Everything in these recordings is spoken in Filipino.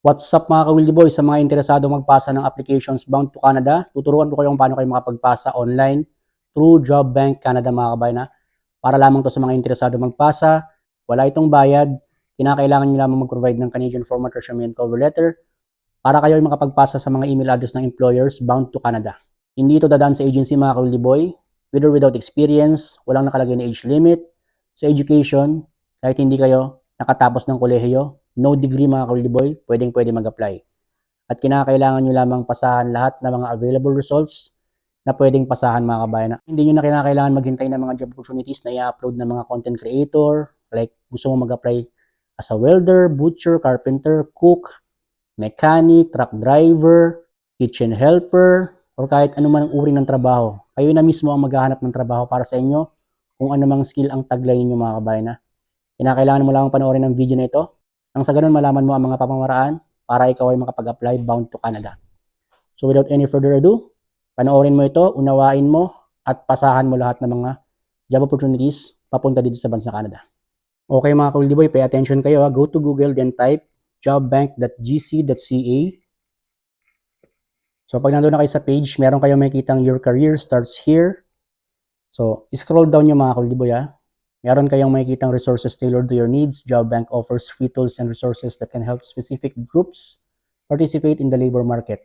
What's up mga ka-Wildy Boy? Sa mga interesado magpasa ng applications bound to Canada, tuturuan ko kayo kung paano kayo makapagpasa online through Job Bank Canada mga kabayan na. Para lamang to sa mga interesado magpasa, wala itong bayad, kinakailangan nyo lamang mag-provide ng Canadian format resume and cover letter para kayo ay makapagpasa sa mga email address ng employers bound to Canada. Hindi ito dadaan sa agency mga ka-Wildy Boy, with or without experience, walang nakalagay na age limit. Sa education, kahit hindi kayo nakatapos ng kolehiyo, no degree mga ka-Wildy Boy, pwede mag-apply. At kinakailangan nyo lamang pasahan lahat ng mga available results na pwedeng pasahan mga kabayan. Hindi nyo na kinakailangan maghintay ng mga job opportunities na i-upload ng mga content creator, like gusto mo mag-apply as a welder, butcher, carpenter, cook, mechanic, truck driver, kitchen helper, or kahit anuman ang uri ng trabaho. Kayo na mismo ang maghahanap ng trabaho para sa inyo kung anumang skill ang taglay ninyo mga kabayan. Kinakailangan mo lang panoorin ang video na ito nang sa ganun malaman mo ang mga pamamaraan para ikaw ay makapag-apply bound to Canada. So without any further ado, panoorin mo ito, unawain mo, at pasahan mo lahat ng mga job opportunities papunta dito sa bansa Canada. Okay mga ka-Wildy Boy, pay attention kayo. Go to Google, then type jobbank.gc.ca. So pag nandun na kayo sa page, meron kayong makikitang your career starts here. So scroll down nyo mga ka-Wildy Boy Meron kayong makikitang resources tailored to your needs. Job Bank offers free tools and resources that can help specific groups participate in the labor market.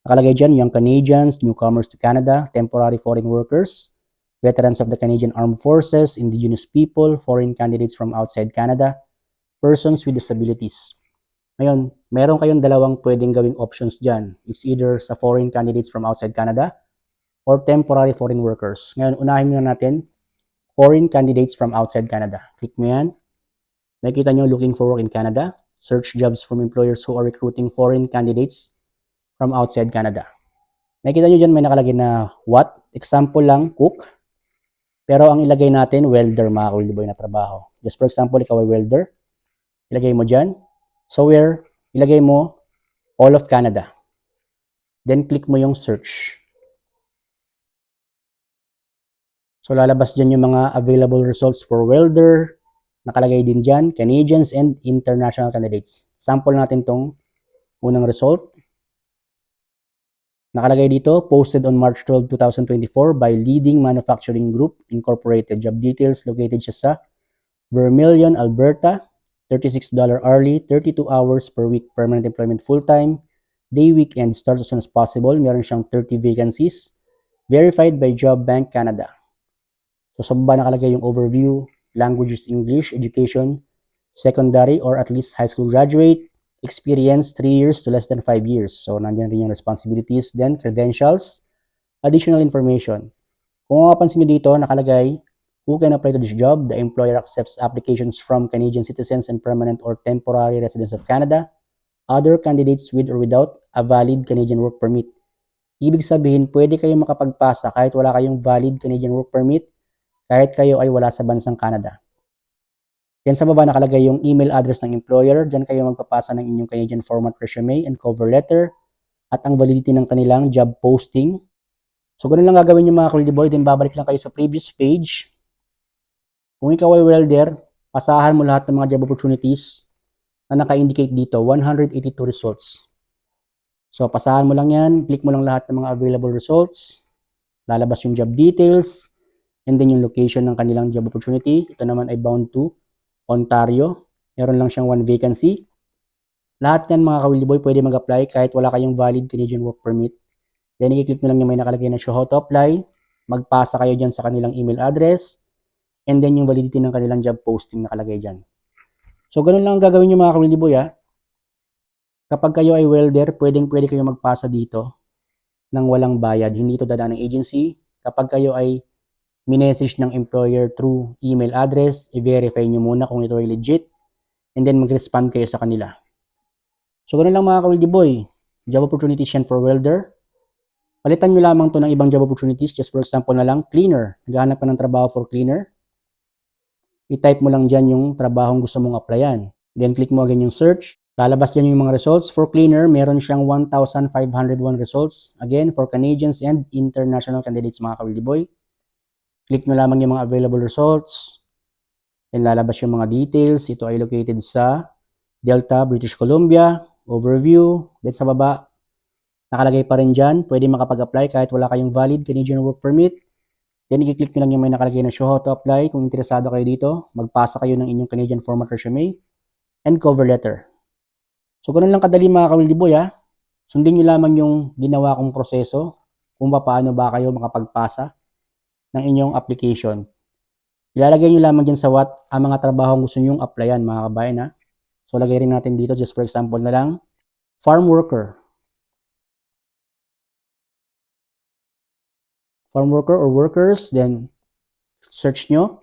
Nakalagay dyan, young Canadians, newcomers to Canada, temporary foreign workers, veterans of the Canadian Armed Forces, Indigenous people, foreign candidates from outside Canada, persons with disabilities. Ngayon, meron kayong dalawang pwedeng gawing options dyan. It's either sa foreign candidates from outside Canada or temporary foreign workers. Ngayon, unahin muna natin foreign candidates from outside Canada. Click mo yan. Makikita nyo looking for work in Canada. Search jobs from employers who are recruiting foreign candidates from outside Canada. Makikita nyo dyan may nakalagay na what? Example lang, cook. Pero ang ilagay natin, welder mga ka-Wildy Boy na trabaho. Just for example, ikaw ay welder. Ilagay mo dyan. So where? Ilagay mo all of Canada. Then click mo yung search. So lalabas dyan yung mga available results for welder. Nakalagay din dyan, Canadians and international candidates. Sample natin tong unang result. Nakalagay dito, posted on March 12, 2024 by Leading Manufacturing Group Incorporated. Job details, located siya sa Vermilion, Alberta. $36 hourly, 32 hours per week, permanent employment full-time. Day weekend starts as soon as possible. Meron siyang 30 vacancies. Verified by Job Bank Canada. So sa baba nakalagay yung overview, languages English, education, secondary or at least high school graduate, experience 3 years to less than 5 years. So nandiyan rin yung responsibilities, then credentials, additional information. Kung mapapansin nyo dito, nakalagay, who can apply to this job? The employer accepts applications from Canadian citizens and permanent or temporary residents of Canada, other candidates with or without a valid Canadian work permit. Ibig sabihin, pwede kayong makapagpasa kahit wala kayong valid Canadian work permit, kahit kayo ay wala sa bansang Canada. Yan sa baba nakalagay yung email address ng employer. Diyan kayo magpapasa ng inyong Canadian format resume and cover letter at ang validity ng kanilang job posting. So ganun lang gagawin yung mga ka-Wildy Boy. Then babalik lang kayo sa previous page. Kung ikaw ay welder, pasahan mo lahat ng mga job opportunities na naka-indicate dito. 182 results. So pasahan mo lang yan. Click mo lang lahat ng mga available results. Lalabas yung job details. And then yung location ng kanilang job opportunity. Ito naman ay bound to Ontario. Meron lang siyang 1 vacancy. Lahat yan mga ka-Wildy Boy pwede mag-apply kahit wala kayong valid Canadian work permit. Then i-click nyo lang yung may nakalagay na show how to apply. Magpasa kayo dyan sa kanilang email address. And then yung validity ng kanilang job posting nakalagay dyan. So ganun lang ang gagawin nyo mga ka-Wildy Boy Kapag kayo ay welder, pwede kayo magpasa dito nang walang bayad. Hindi ito dadaan ng agency. Kapag kayo ay minessage ng employer through email address, i-verify nyo muna kung ito ay legit, and then mag-respond kayo sa kanila. So, ganun lang mga ka-Wildy Boy. Job opportunities yan for welder. Palitan nyo lamang to ng ibang job opportunities. Just for example na lang, cleaner. Naghahanap ka ng trabaho for cleaner. I-type mo lang dyan yung trabahong gusto mong applyan. Then, click mo again yung search. Lalabas dyan yung mga results. For cleaner, meron siyang 1,501 results. Again, for Canadians and international candidates mga ka-Wildy Boy. Click nyo lamang yung mga available results. Then lalabas yung mga details. Ito ay located sa Delta, British Columbia. overview. Then sa baba, nakalagay pa rin dyan, pwede makapag-apply kahit wala kayong valid Canadian work permit. Then i-click nyo lang yung may nakalagay na show how to apply. Kung interesado kayo dito, magpasa kayo ng inyong Canadian format resume and cover letter. So ganun lang kadali mga ka-Wildy Boy ha. Sundin nyo lamang yung ginawa kong proseso kung paano ba kayo makapagpasa ng inyong application. Ilalagay nyo lamang dyan sa what ang mga trabaho gusto nyong applyan mga kabayan ha. So lagay rin natin dito just for example na lang, farm worker. Farm worker or workers, then search nyo.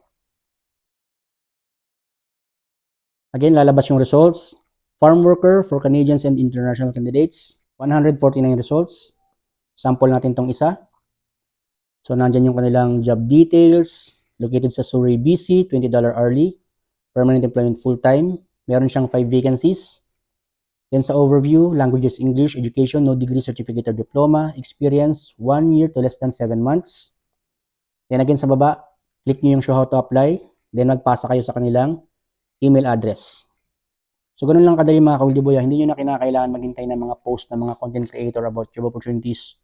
Again, lalabas yung results. Farm worker for Canadians and international candidates, 149 results. Sample natin tong isa. So, nandyan yung kanilang job details. Located sa Surrey, BC, $20 hourly. Permanent employment full-time. Meron siyang 5 vacancies. Then sa overview, languages English, education, no degree, certificate, or diploma. Experience, 1 year to less than 7 months. Then again sa baba, click nyo yung show how to apply. Then magpasa kayo sa kanilang email address. So, ganun lang kadali mga ka-Wildy Boy. Hindi nyo na kinakailangan maghintay ng mga post ng mga content creator about job opportunities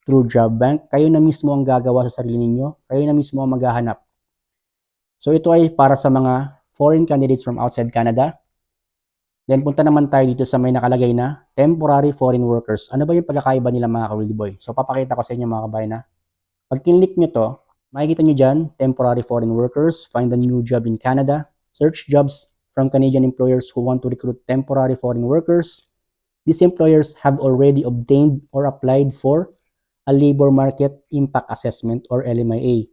through Job Bank. Kayo na mismo ang gagawa sa sarili ninyo. Kayo na mismo ang maghahanap. So, ito ay para sa mga foreign candidates from outside Canada. Then, punta naman tayo dito sa may nakalagay na temporary foreign workers. Ano ba yung pagkakaiba nila mga ka-Wildy Boy? So, papakita ko sa inyo mga kabayan na. Pag kinlik nyo to, makikita nyo dyan, temporary foreign workers, find a new job in Canada, search jobs from Canadian employers who want to recruit temporary foreign workers. These employers have already obtained or applied for a labor market impact assessment or LMIA.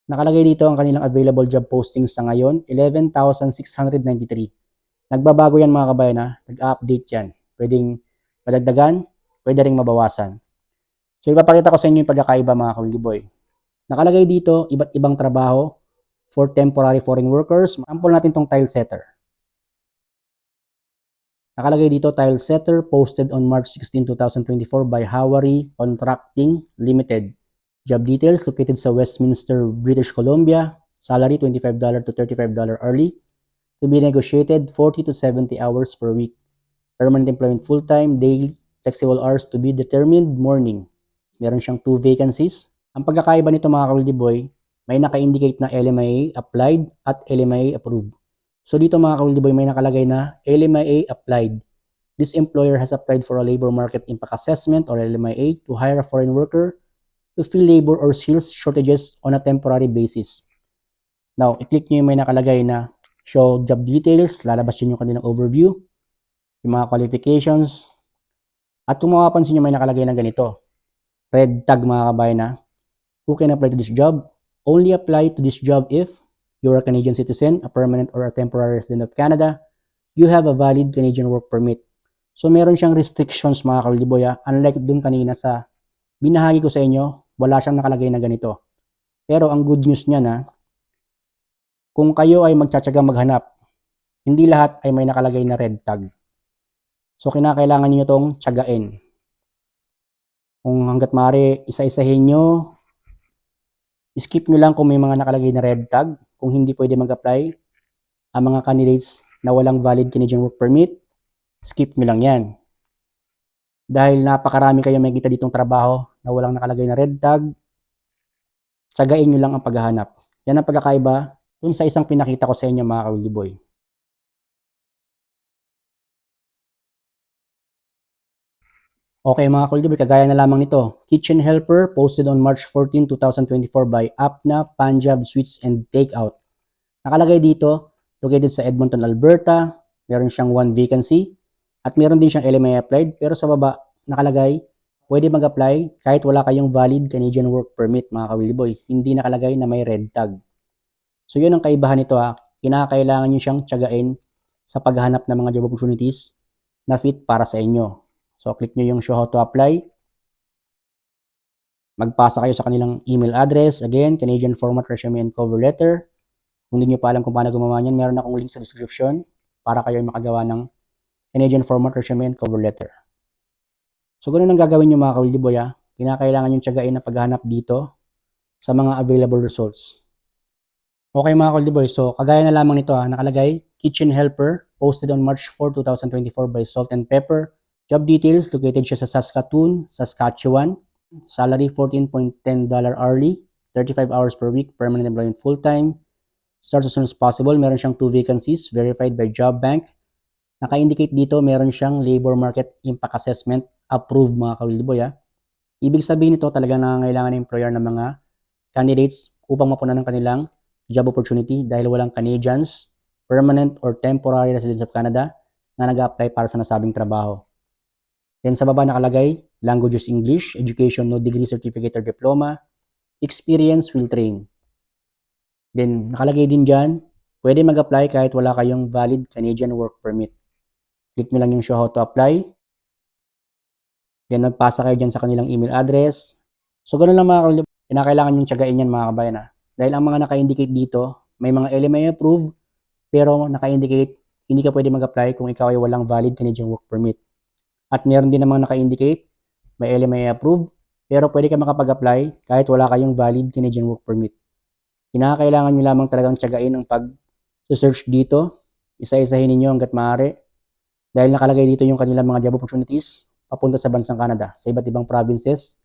Nakalagay dito ang kanilang available job postings sa ngayon, 11,693. Nagbabago yan mga kabayan ha, nag-update yan. Pwedeng madagdagan, pwede ring mabawasan. So ipapakita ko sa inyo yung pagkakaiba mga ka-Wildy Boy. Nakalagay dito, iba't ibang trabaho for temporary foreign workers. Sample natin tong tile setter. Nakalagay dito, tile setter posted on March 16, 2024 by Hawari Contracting Limited. Job details located sa Westminster, British Columbia. Salary $25 to $35 hourly. To be negotiated 40 to 70 hours per week. Permanent employment full-time, daily, flexible hours to be determined, morning. Meron siyang 2 vacancies. Ang pagkakaiba nito mga ka-Wildy Boy, may naka-indicate na LMIA applied at LMIA approved. So dito mga ka-Wildy Boy, may nakalagay na LMIA applied. This employer has applied for a labor market impact assessment or LMIA to hire a foreign worker to fill labor or skills shortages on a temporary basis. Now, i-click nyo yung may nakalagay na show job details, lalabas yun yung kanilang overview, yung mga qualifications, at kung mapapansin nyo may nakalagay na ganito, red tag mga kabayan na, who can apply to this job? Only apply to this job if you're a Canadian citizen, a permanent or a temporary resident of Canada, you have a valid Canadian work permit. So meron siyang restrictions mga ka-Wildy Boy unlike dun kanina sa binahagi ko sa inyo, wala siyang nakalagay na ganito. Pero ang good news niya na, kung kayo ay magtsatsaga maghanap, hindi lahat ay may nakalagay na red tag. So kinakailangan niyo itong tsagain. Kung hanggat maaari, isa-isahin nyo, skip nyo lang kung may mga nakalagay na red tag, kung hindi pwede mag-apply, ang mga candidates na walang valid Canadian work permit, skip nyo lang yan. Dahil napakarami kayo makikita ditong trabaho na walang nakalagay na red tag, tsagain nyo lang ang paghahanap. Yan ang pagkakaiba dun sa isang pinakita ko sa inyo mga ka-Wildy Boy. Okay mga ka-Wildy Boy, kagaya na lamang nito. Kitchen helper posted on March 14, 2024 by Apna Punjab Sweets and Takeout. Nakalagay dito, located sa Edmonton, Alberta. Meron siyang 1 vacancy. At meron din siyang LMIA applied. Pero sa baba, nakalagay, pwede mag-apply kahit wala kayong valid Canadian work permit mga ka-Wildy Boy. Hindi nakalagay na may red tag. So yun ang kaibahan nito ha. Kinakailangan nyo siyang tsagain sa paghahanap ng mga job opportunities na fit para sa inyo. So click nyo yung show how to apply. Magpasa kayo sa kanilang email address. Again, Canadian format resume and cover letter. Kung hindi nyo pa alam kung paano gumawa niyan, meron akong link sa description para kayo makagawa ng Canadian format resume and cover letter. So ganun ang gagawin nyo mga ka-Wildy Boy ha. Kinakailangan yung tsagain na paghahanap dito sa mga available results. Okay mga ka-Wildy Boy, so kagaya na lamang nito ha, nakalagay, kitchen helper, posted on March 4, 2024 by Salt and Pepper, Job details, located siya sa Saskatoon, Saskatchewan. Salary, $14.10 hourly, 35 hours per week, permanent employment full-time. Starts as soon as possible. Meron siyang 2 vacancies verified by Job Bank. Naka-indicate dito, meron siyang labor market impact assessment approved mga ka-Willyboy. Ibig sabihin nito talagang nangangailangan ng employer ng mga candidates upang mapunan ng kanilang job opportunity dahil walang Canadians, permanent or temporary residents of Canada na nag-apply para sa nasabing trabaho. Then sa baba nakalagay, languages English, education no degree, certificate or diploma, experience will train. Then nakalagay din dyan, pwede mag-apply kahit wala kayong valid Canadian work permit. Click nyo lang yung show how to apply. Then magpasa kayo dyan sa kanilang email address. So ganun lang mga ka-Willyboy, kinakailangan yung tiyagain yan mga kabayan Dahil ang mga naka-indicate dito, may mga LMA approved, pero naka-indicate hindi ka pwede mag-apply kung ikaw ay walang valid Canadian work permit. At meron din namang naka-indicate, may LMA approved, pero pwede ka makapag-apply kahit wala kayong valid Canadian work permit. Kinakailangan nyo lamang talagang tiyagain ang pag-search dito. Isa-isahin ninyo hanggat maaari. Dahil nakalagay dito yung kanilang mga job opportunities papunta sa bansang Canada, sa iba't ibang provinces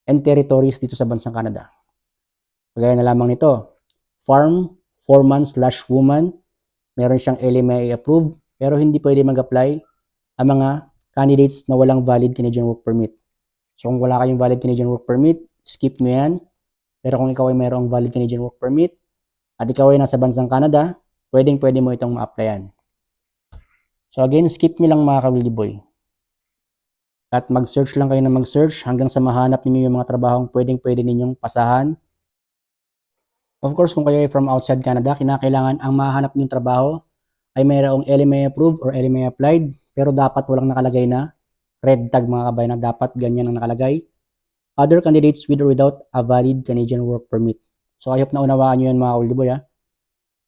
and territories dito sa bansang Canada. Kagaya na lamang nito, farm, foreman/woman, meron siyang LMA approved, pero hindi pwede mag-apply ang mga candidates na walang valid Canadian work permit. So kung wala kayong valid Canadian work permit, skip nyo yan. Pero kung ikaw ay mayroong valid Canadian work permit at ikaw ay nasa bansang Canada, pwede mo itong ma-applyan. So again, skip nyo lang mga ka-Willyboy. At mag-search lang kayo na mag-search hanggang sa mahanap niyo yung mga trabahong pwede ninyong pasahan. Of course, kung kayo ay from outside Canada, kinakailangan ang mahanap niyong trabaho ay mayroong LMA approved or LMA applied, pero dapat walang nakalagay na red tag mga kabayan dapat ganyan ang nakalagay. Other candidates with or without a valid Canadian work permit. So I hope na unawaan nyo yan mga ka-Willyboy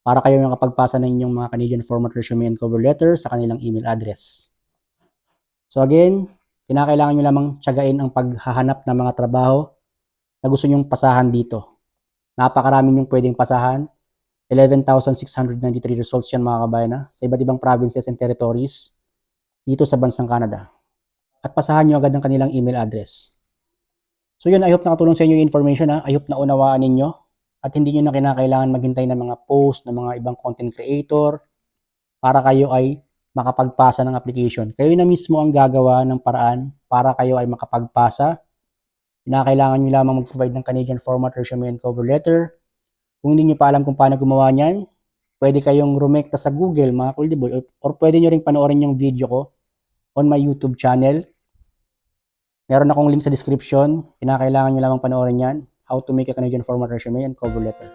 para kayo nakapagpasa ng inyong mga Canadian format resume and cover letter sa kanilang email address. So again, kinakailangan nyo lamang tiyagain ang paghahanap ng mga trabaho na gusto nyong pasahan dito. Napakarami nyong pwedeng pasahan. 11,693 results yan mga kabayan sa iba't ibang provinces and territories dito sa bansang Canada. At pasahan nyo agad ang kanilang email address. So yun, I hope nakatulong sa inyo yung information I hope na unawaan ninyo at hindi nyo na kinakailangan maghintay ng mga post ng mga ibang content creator para kayo ay makapagpasa ng application. Kayo na mismo ang gagawa ng paraan para kayo ay makapagpasa. Kinakailangan nyo lamang mag-provide ng Canadian format resume and cover letter. Kung hindi nyo pa alam kung paano gumawa niyan, pwede kayong rumekta sa Google mga ka-Willyboy or pwede nyo rin panoorin yung video ko on my YouTube channel. Meron akong link sa description. Kinakailangan nyo lamang panoorin yan. How to make a Canadian format resume and cover letter.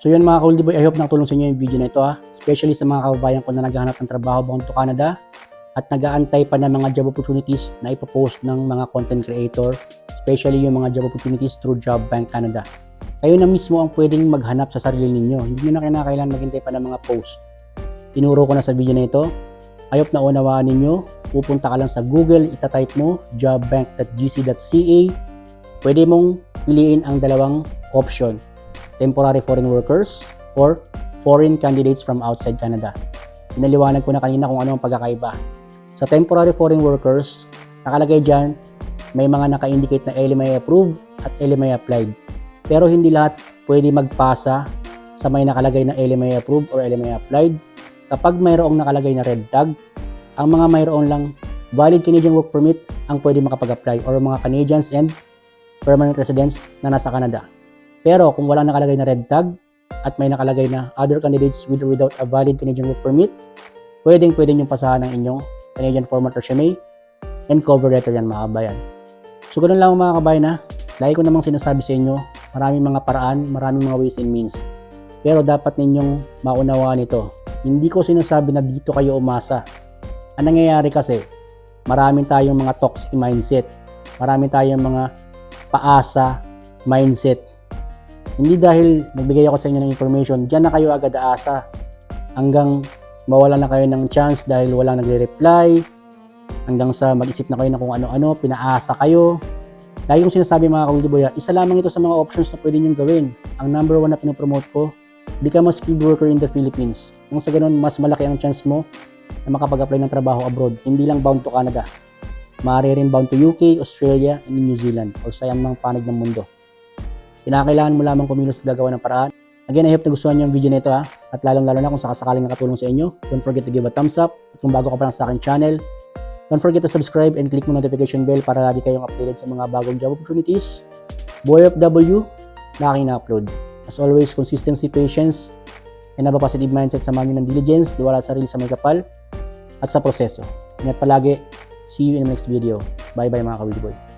So yun mga ka-Willyboy, I hope nakatulong sa inyo yung video na ito especially sa mga kababayan ko na naghahanap ng trabaho bound to Canada at nag-aantay pa ng mga job opportunities na ipopost ng mga content creator, especially yung mga job opportunities through Job Bank Canada. Kayo na mismo ang pwedeng maghanap sa sarili ninyo. Hindi nyo na kinakailangan maghintay pa ng mga post. Tinuro ko na sa video na ito. I hope na unawaan ninyo. Pupunta ka lang sa Google, itatype mo jobbank.gc.ca. Pwede mong piliin ang dalawang option. Temporary foreign workers or foreign candidates from outside Canada. Pinaliwanag ko na kanina kung ano ang pagkakaiba. Sa temporary foreign workers, nakalagay dyan, may mga naka-indicate na LMA approved at LMA applied. Pero hindi lahat pwede magpasa sa may nakalagay na LMA approved or LMA applied. Kapag mayroong nakalagay na red tag, ang mga mayroon lang valid Canadian work permit ang pwede makapag-apply or mga Canadians and permanent residents na nasa Canada. Pero kung wala nakalagay na red tag at may nakalagay na other candidates with or without a valid Canadian work permit, pwede niyong pasahan ng inyong Canadian format resume and cover letter yan mga kabayan. So ganun lang mga kabayan Lagi ko namang sinasabi sa inyo, maraming mga paraan, maraming mga ways and means. Pero dapat ninyong maunawaan ito. Hindi ko sinasabi na dito kayo umasa. Ang nangyayari kasi, maraming tayong mga toxic mindset. Maraming tayong mga paasa mindset. Hindi dahil nagbigay ako sa inyo ng information, dyan na kayo agad aasa. Hanggang mawala na kayo ng chance dahil walang nagre-reply. Hanggang sa mag-isip na kayo na kung ano-ano, pinaasa kayo. Lagi kong sinasabi mga ka-Willyboy, isa lamang ito sa mga options na pwede nyong gawin. Ang number 1 na pinopromote ko, become a skilled worker in the Philippines. Nang sa ganun, mas malaki ang chance mo na makapag-apply ng trabaho abroad. Hindi lang bound to Canada. Maaari rin bound to UK, Australia, and New Zealand or sa mang panig ng mundo. Kinakailangan mo lamang kumilos at gagawa ng paraan. Again, I hope nagustuhan niyo ang video nito at lalong-lalo na kung sakasakaling nakatulong sa inyo. Don't forget to give a thumbs up at kung bago ka pa lang sa aking channel, don't forget to subscribe and click mo notification bell para lagi kayong updated sa mga bagong job opportunities, buhay OFW na aking na-upload. As always, consistency, patience, and have a positive mindset sa mami ng diligence, tiwala sa sarili sa may kapal, at sa proseso. Ingat palagi. See you in the next video. Bye-bye mga ka-Wheelie Boy.